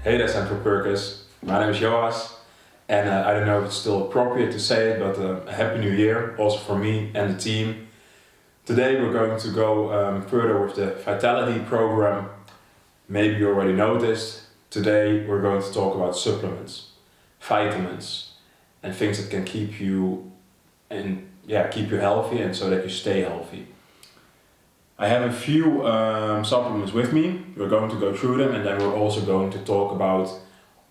Hey there, Central Perkers. My name is Joas, and I don't know if it's still appropriate to say it, but a Happy New Year also for me and the team. Today we're going to go further with the Vitality program. Maybe you already noticed. Today we're going to talk about supplements, vitamins, and things that can keep you healthy and so that you stay healthy. I have a few supplements with me. We're going to go through them, and then we're also going to talk about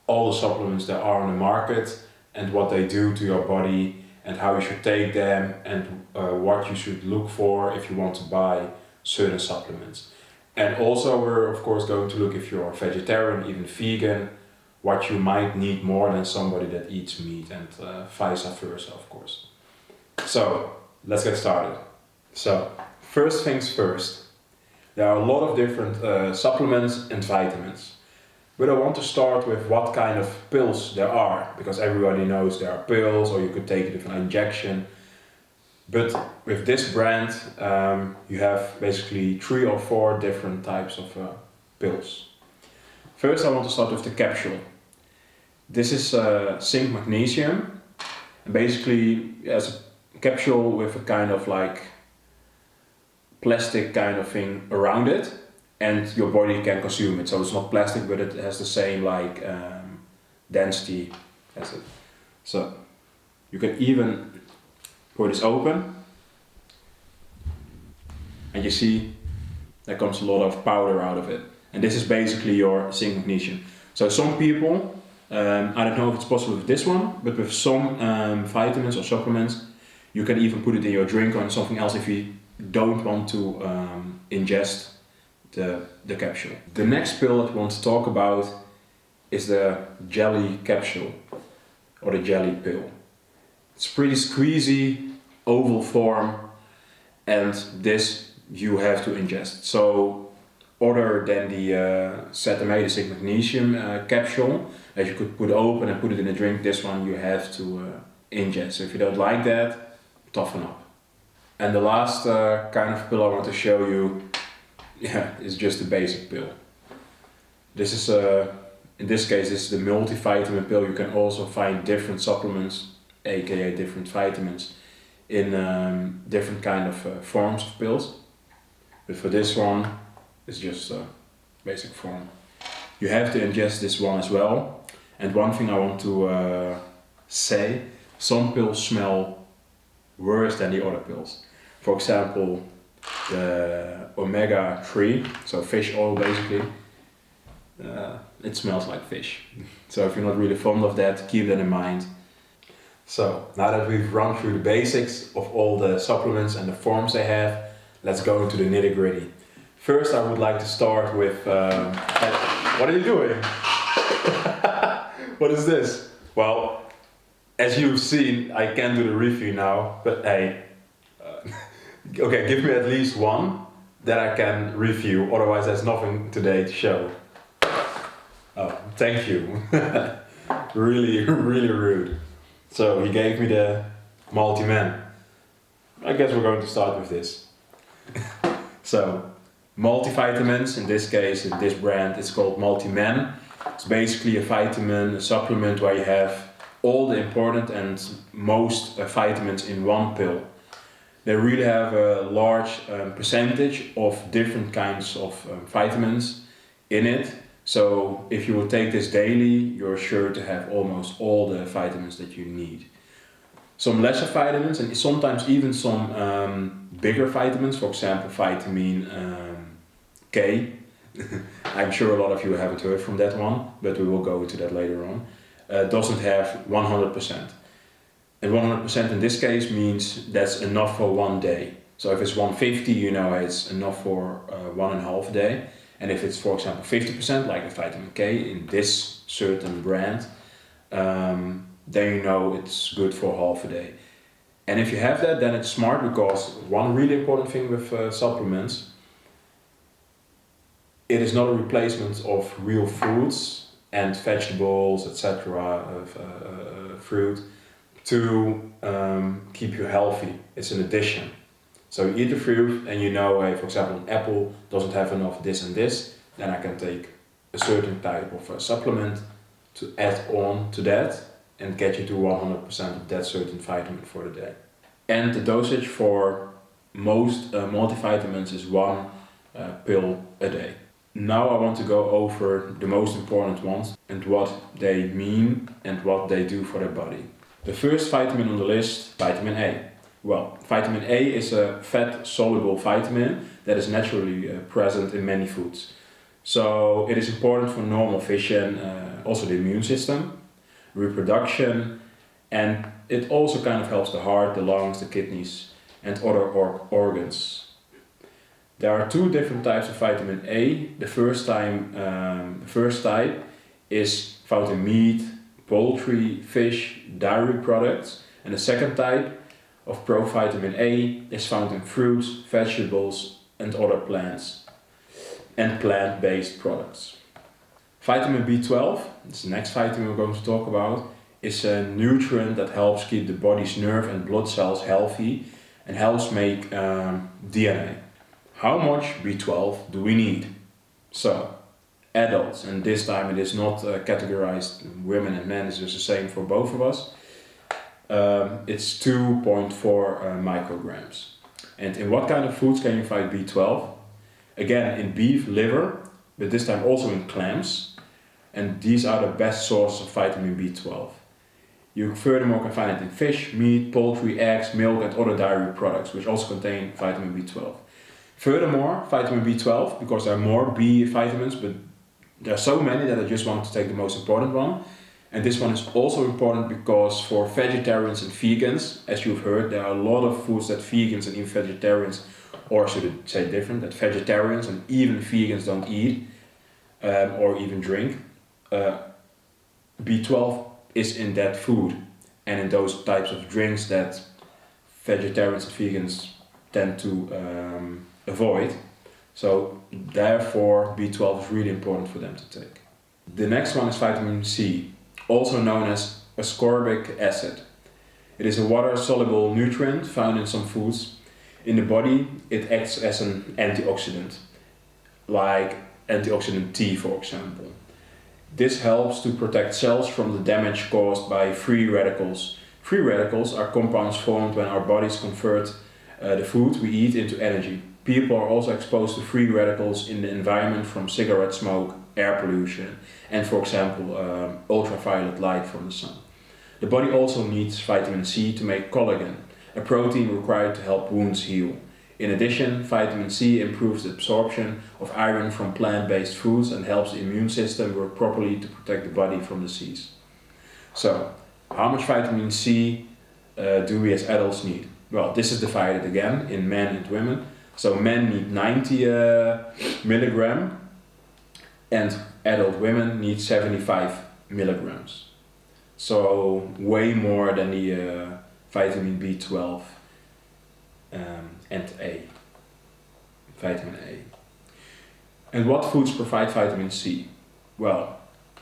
all the supplements that are on the market and what they do to your body and how you should take them and what you should look for if you want to buy certain supplements. And also we're of course going to look if you're vegetarian, even vegan, what you might need more than somebody that eats meat, and vice versa of course. So let's get started. So first things first, there are a lot of different supplements and vitamins. But I want to start with what kind of pills there are, because everybody knows there are pills or you could take it with an injection. But with this brand, you have basically 3 or 4 different types of pills. First I want to start with the capsule. This is Zinc&Magnesium, and basically it's a capsule with a kind of like plastic kind of thing around it, and your body can consume it. So it's not plastic, but it has the same like density as it. So you can even pour this open, and you see there comes a lot of powder out of it. And this is basically your zinc magnesium. So some people, I don't know if it's possible with this one, but with some vitamins or supplements, you can even put it in your drink or in something else if you don't want to ingest the capsule. The next pill that we want to talk about is the jelly capsule or the jelly pill. It's pretty squeezy, oval form, and this you have to ingest. So other than the zinc magnesium capsule that you could put open and put it in a drink, this one you have to ingest. So if you don't like that, toughen up. And the last kind of pill I want to show you is just a basic pill. This is, in this case, this is the multivitamin pill. You can also find different supplements, aka different vitamins, in different kind of forms of pills. But for this one, it's just a basic form. You have to ingest this one as well. And one thing I want to say, some pills smell worse than the other pills. For example, the omega-3, so fish oil basically, it smells like fish. So if you're not really fond of that, keep that in mind. So now that we've run through the basics of all the supplements and the forms they have, let's go into the nitty-gritty. First I would like to start with, what are you doing? What is this? Well, as you've seen, I can do the review now, but hey, okay, give me at least one that I can review, otherwise there's nothing today to show. Oh, thank you. Really rude. So he gave me the multi-man. I guess we're going to start with this. So, multivitamins, in this case, in this brand, it's called multi-man. It's basically a vitamin, a supplement where you have all the important and most vitamins in one pill. They really have a large percentage of different kinds of vitamins in it. So if you will take this daily, you're sure to have almost all the vitamins that you need. Some lesser vitamins and sometimes even some bigger vitamins, for example vitamin K. I'm sure a lot of you haven't heard from that one, but we will go into that later on. Doesn't have 100%. And 100% in this case means that's enough for one day. So if it's 150, you know it's enough for 1.5 day. And if it's, for example, 50%, like the vitamin K in this certain brand, then you know it's good for half a day. And if you have that, then it's smart, because one really important thing with supplements, it is not a replacement of real fruits and vegetables, etc., fruit, to keep you healthy. It's an addition. So you eat the fruit and you know, for example, an apple doesn't have enough this and this, then I can take a certain type of supplement to add on to that and get you to 100% of that certain vitamin for the day. And the dosage for most multivitamins is one pill a day. Now I want to go over the most important ones and what they mean and what they do for the body. The first vitamin on the list, vitamin A. Well, vitamin A is a fat-soluble vitamin that is naturally present in many foods. So it is important for normal vision, also the immune system, reproduction, and it also kind of helps the heart, the lungs, the kidneys, and other organs. There are two different types of vitamin A. The first type is found in meat, poultry, fish, dairy products, and the second type of provitamin A is found in fruits, vegetables, and other plants and plant-based products. Vitamin B12, this is the next vitamin we're going to talk about, is a nutrient that helps keep the body's nerve and blood cells healthy and helps make DNA. How much B12 do we need? So, adults, and this time it is not categorized women and men, it's just the same for both of us. It's 2.4 micrograms. And in what kind of foods can you find B12? Again, in beef, liver, but this time also in clams. And these are the best sources of vitamin B12. You furthermore can find it in fish, meat, poultry, eggs, milk, and other dairy products, which also contain vitamin B12. Furthermore, vitamin B12, because there are more B vitamins, but there are so many that I just want to take the most important one. And this one is also important because for vegetarians and vegans, as you've heard, there are a lot of foods that vegans and even vegetarians, or should I say different, that vegetarians and even vegans don't eat or even drink. B12 is in that food and in those types of drinks that vegetarians and vegans tend to avoid. So therefore B12 is really important for them to take. The next one is vitamin C, also known as ascorbic acid. It is a water-soluble nutrient found in some foods. In the body it acts as an antioxidant, like antioxidant T for example. This helps to protect cells from the damage caused by free radicals. Free radicals are compounds formed when our bodies convert the food we eat into energy. People are also exposed to free radicals in the environment from cigarette smoke, air pollution, and for example ultraviolet light from the sun. The body also needs vitamin C to make collagen, a protein required to help wounds heal. In addition, vitamin C improves the absorption of iron from plant-based foods and helps the immune system work properly to protect the body from disease. So, how much vitamin C do we as adults need? Well, this is divided again in men and women. So men need 90 milligram and adult women need 75 milligrams. So way more than the vitamin B12 and A, vitamin A. And what foods provide vitamin C? Well,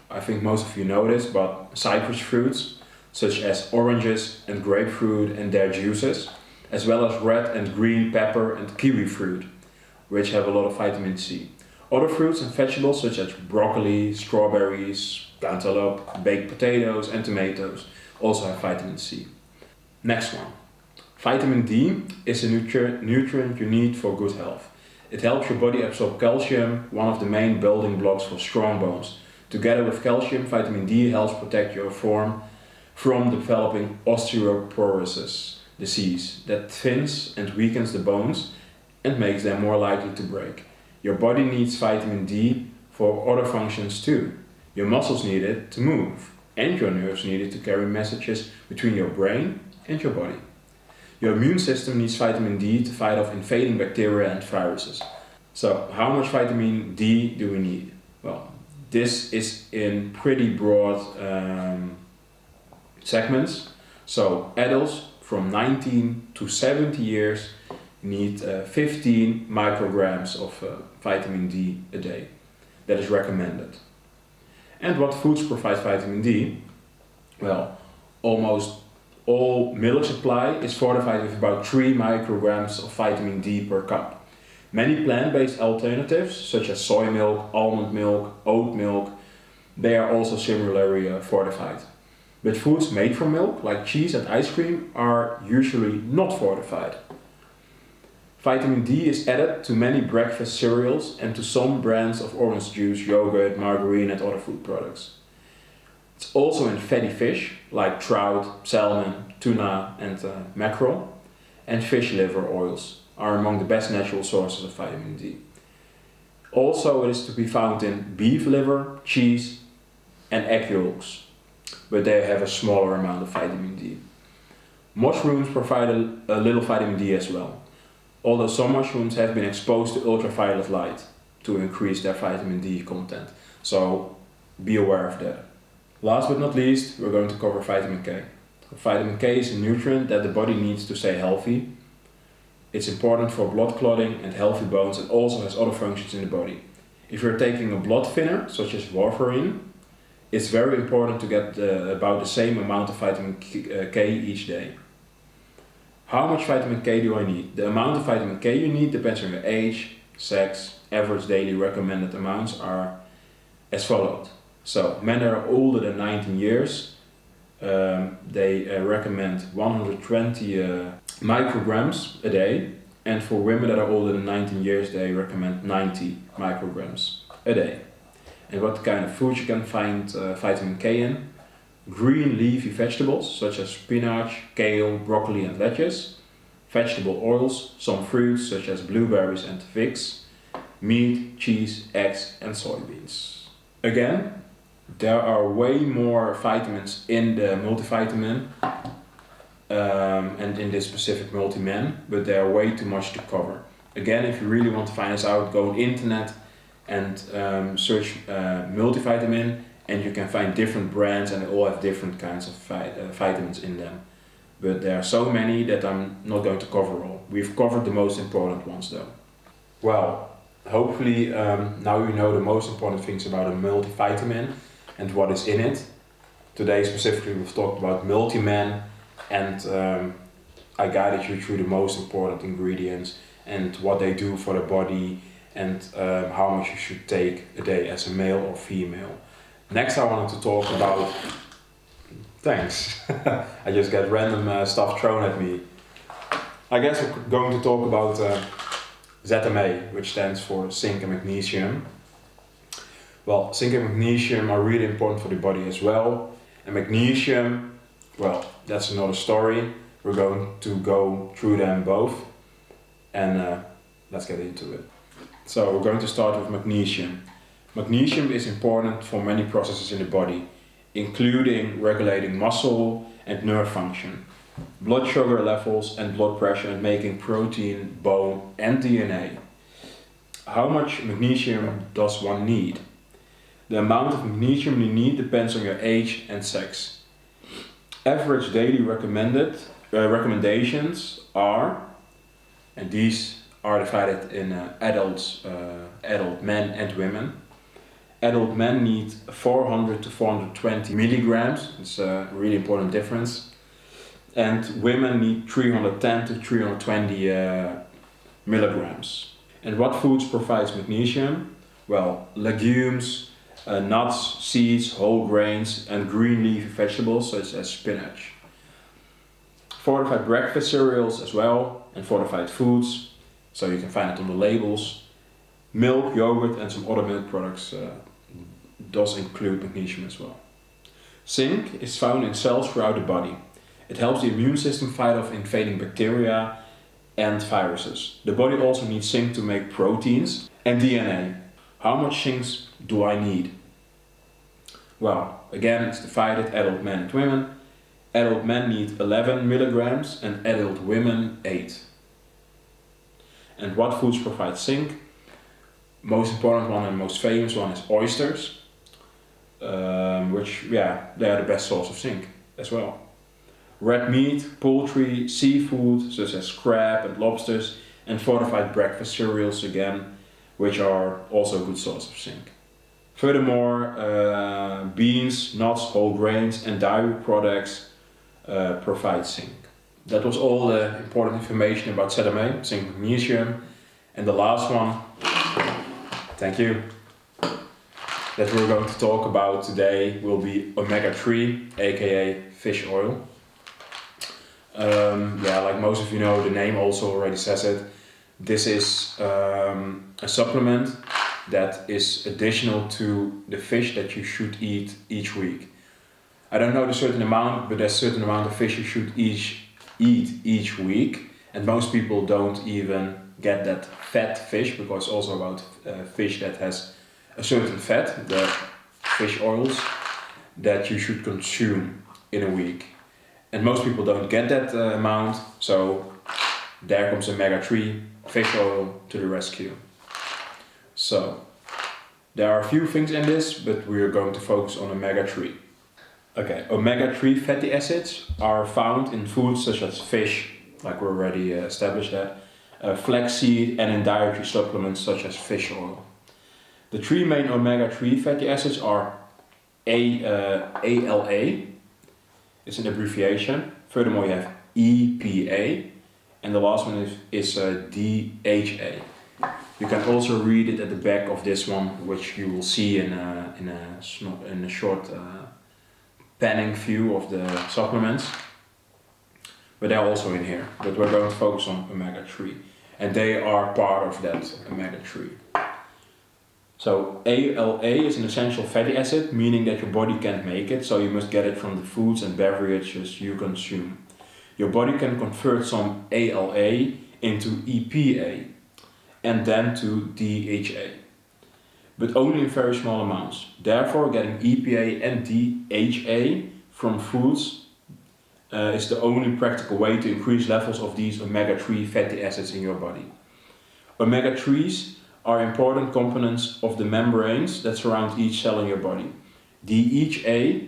I think most of you know this, but citrus fruits such as oranges and grapefruit and their juices, as well as red and green pepper and kiwi fruit, which have a lot of vitamin C. Other fruits and vegetables such as broccoli, strawberries, cantaloupe, baked potatoes and tomatoes also have vitamin C. Next one. Vitamin D is a nutrient you need for good health. It helps your body absorb calcium, one of the main building blocks for strong bones. Together with calcium, vitamin D helps protect your form from developing osteoporosis disease that thins and weakens the bones and makes them more likely to break. Your body needs vitamin D for other functions too. Your muscles need it to move, and your nerves need it to carry messages between your brain and your body. Your immune system needs vitamin D to fight off invading bacteria and viruses. So, how much vitamin D do we need? Well, this is in pretty broad segments. So, adults from 19 to 70 years need 15 micrograms of vitamin D a day. That is recommended. And what foods provide vitamin D? Well, almost all milk supply is fortified with about 3 micrograms of vitamin D per cup. Many plant-based alternatives, such as soy milk, almond milk, oat milk, they are also similarly fortified. But foods made from milk, like cheese and ice cream, are usually not fortified. Vitamin D is added to many breakfast cereals and to some brands of orange juice, yogurt, margarine and other food products. It's also in fatty fish, like trout, salmon, tuna and mackerel, and fish liver oils are among the best natural sources of vitamin D. Also, it is to be found in beef liver, cheese and egg yolks, but they have a smaller amount of vitamin D. Mushrooms provide a little vitamin D as well, although some mushrooms have been exposed to ultraviolet light to increase their vitamin D content, so be aware of that. Last but not least, we're going to cover vitamin K. Vitamin K is a nutrient that the body needs to stay healthy. It's important for blood clotting and healthy bones and also has other functions in the body. If you're taking a blood thinner, such as warfarin, it's very important to get about the same amount of vitamin K each day. How much vitamin K do I need? The amount of vitamin K you need depends on your age, sex. Average daily recommended amounts are as follows. So, men that are older than 19 years, they recommend 120 micrograms a day, and for women that are older than 19 years, they recommend 90 micrograms a day. And what kind of foods you can find vitamin K in? Green leafy vegetables such as spinach, kale, broccoli and lettuce, vegetable oils, some fruits such as blueberries and figs, meat, cheese, eggs and soybeans. Again, there are way more vitamins in the multivitamin and in this specific multi-men, but there are way too much to cover. Again, if you really want to find this out, go on the internet and search multivitamin, and you can find different brands and they all have different kinds of vitamins in them. But there are so many that I'm not going to cover all. We've covered the most important ones though. Well, hopefully now you know the most important things about a multivitamin and what is in it. Today specifically we've talked about multi-men, and I guided you through the most important ingredients and what they do for the body and how much you should take a day as a male or female. Next I wanted to talk about... Thanks. I just get random stuff thrown at me. I guess we're going to talk about ZMA, which stands for zinc and magnesium. Well, zinc and magnesium are really important for the body as well. And magnesium, well, that's another story. We're going to go through them both. And let's get into it. So we're going to start with magnesium. Magnesium is important for many processes in the body, including regulating muscle and nerve function, blood sugar levels and blood pressure, and making protein, bone and DNA. How much magnesium does one need? The amount of magnesium you need depends on your age and sex. Average daily recommendations are, and these are divided in adult men and women. Adult men need 400 to 420 milligrams, it's a really important difference. And women need 310 to 320 milligrams. And what foods provides magnesium? Well, legumes, nuts, seeds, whole grains and green leafy vegetables such as spinach. Fortified breakfast cereals as well, and fortified foods, so you can find it on the labels. Milk, yogurt and some other milk products does include magnesium as well. Zinc is found in cells throughout the body. It helps the immune system fight off invading bacteria and viruses. The body also needs zinc to make proteins and DNA. How much zinc do I need? Well, again, it's divided adult men and women. Adult men need 11 milligrams and adult women 8. And what foods provide zinc? Most important one and most famous one is oysters, which, yeah, they are the best source of zinc as well. Red meat, poultry, seafood such as crab and lobsters, and fortified breakfast cereals again, which are also a good source of zinc. Furthermore, beans, nuts, whole grains and dairy products provide zinc. That was all the important information about ZMA, zinc, magnesium. And the last one, thank you, that we're going to talk about today will be omega-3, aka fish oil. Like most of you know, the name also already says it. This is a supplement that is additional to the fish that you should eat each week. I don't know the certain amount, but there's a certain amount of fish you should eat each week, and most people don't even get that fat fish, because it's also about fish that has a certain fat, the fish oils, that you should consume in a week. And most people don't get that amount, so there comes omega-3 fish oil to the rescue. So, there are a few things in this, but we are going to focus on omega-3. Okay, omega-3 fatty acids are found in foods such as fish, like we already established that, flaxseed, and in dietary supplements such as fish oil. The three main omega-3 fatty acids are ALA, it's an abbreviation. Furthermore, you have EPA, and the last one is DHA. You can also read it at the back of this one, which you will see in a short panning view of the supplements. But they're also in here. But we're going to focus on omega-3, and they are part of that omega-3. So ALA is an essential fatty acid, meaning that your body can't make it, so you must get it from the foods and beverages you consume. Your body can convert some ALA into EPA and then to DHA, but only in very small amounts. Therefore, getting EPA and DHA from foods is the only practical way to increase levels of these omega-3 fatty acids in your body. Omega-3s are important components of the membranes that surround each cell in your body. DHA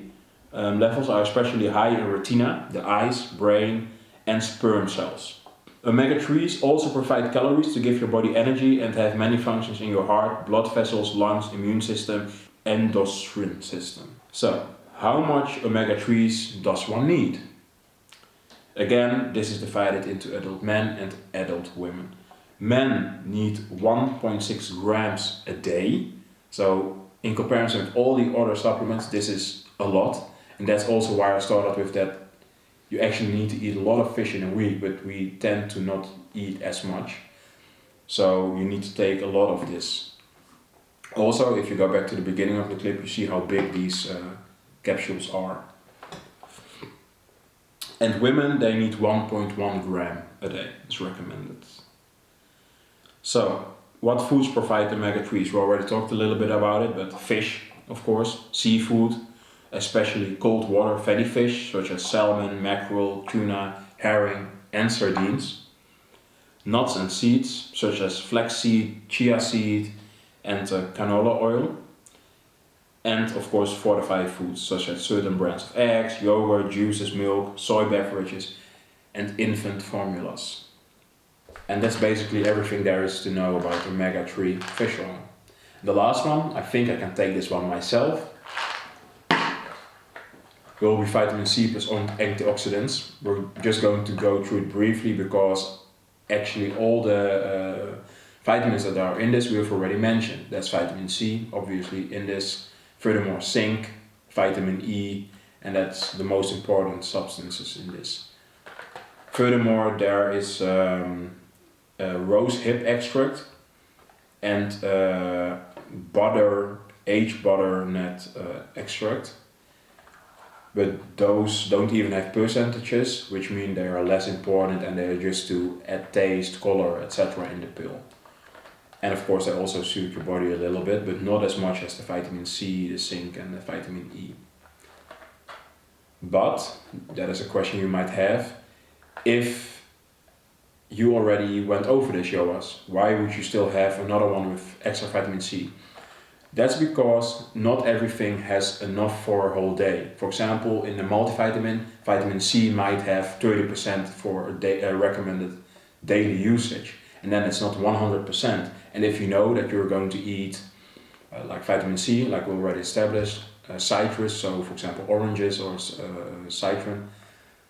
levels are especially high in retina, the eyes, brain, and sperm cells. Omega-3s also provide calories to give your body energy and have many functions in your heart, blood vessels, lungs, immune system, endocrine system. So, how much omega-3s does one need? Again, this is divided into adult men and adult women. Men need 1.6 grams a day, so in comparison with all the other supplements, this is a lot, and that's also why I started with that. You actually need to eat a lot of fish in a week, but we tend to not eat as much, so you need to take a lot of this. Also, if you go back to the beginning of the clip, you see how big these capsules are. And women, they need 1.1 gram a day, is recommended. So, what foods provide omega-3s? We already talked a little bit about it, but fish, of course, seafood, especially cold water fatty fish such as salmon, mackerel, tuna, herring, and sardines. Nuts and seeds such as flaxseed, chia seed, and canola oil. And of course, fortified foods such as certain brands of eggs, yogurt, juices, milk, soy beverages, and infant formulas. And that's basically everything there is to know about omega-3 fish oil. The last one, I think I can take this one myself, will be vitamin C plus antioxidants. We're just going to go through it briefly because actually all the vitamins that are in this we have already mentioned. That's vitamin C, obviously, in this. Furthermore, zinc, vitamin E, and that's the most important substances in this. Furthermore, there is rose hip extract and butternut extract, but those don't even have percentages, which mean they are less important and they are just to add taste, color, etc. in the pill. And of course they also suit your body a little bit, but not as much as the vitamin C, the zinc and the vitamin E. But, that is a question you might have, if you already went over this, Joas, why would you still have another one with extra vitamin C? That's because not everything has enough for a whole day. For example, in the multivitamin, vitamin C might have 30% for a recommended daily usage, and then it's not 100%. And if you know that you're going to eat like vitamin C, like we already established, citrus, so for example oranges or citron,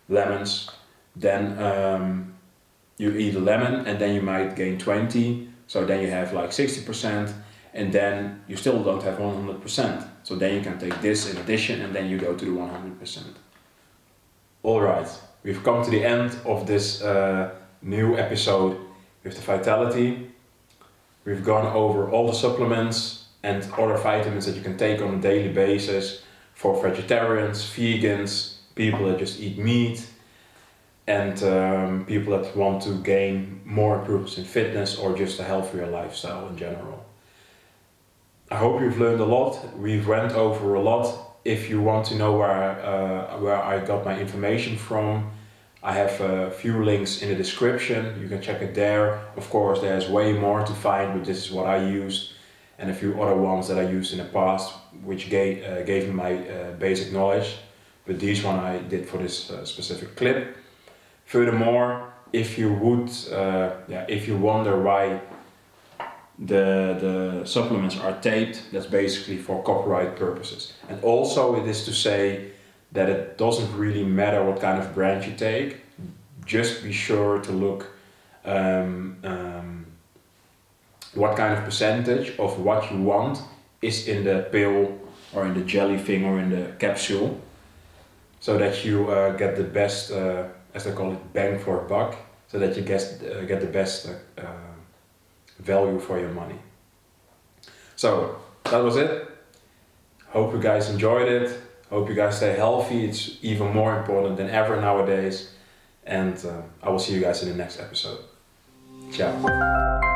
lemons, then you eat a lemon and then you might gain 20, So then you have like 60%, and then you still don't have 100%. So then you can take this in addition, and then you go to the 100%. Alright, we've come to the end of this new episode with the Vitality. We've gone over all the supplements and other vitamins that you can take on a daily basis for vegetarians, vegans, people that just eat meat, and people that want to gain more improvements in fitness or just a healthier lifestyle in general. I hope you've learned a lot. We've went over a lot. If you want to know where I got my information from, I have a few links in the description. You can check it there. Of course, there's way more to find, but this is what I used, and a few other ones that I used in the past, which gave me my basic knowledge. But these one I did for this specific clip. Furthermore, if you wonder why the supplements are taped, that's basically for copyright purposes. And also it is to say that it doesn't really matter what kind of brand you take. Just be sure to look what kind of percentage of what you want is in the pill or in the jelly thing or in the capsule, so that you get the best, as they call it, bang for a buck, so that you get the best value for your money. So that was it. Hope you guys enjoyed it. Hope you guys stay healthy. It's even more important than ever nowadays. And I will see you guys in the next episode. Ciao.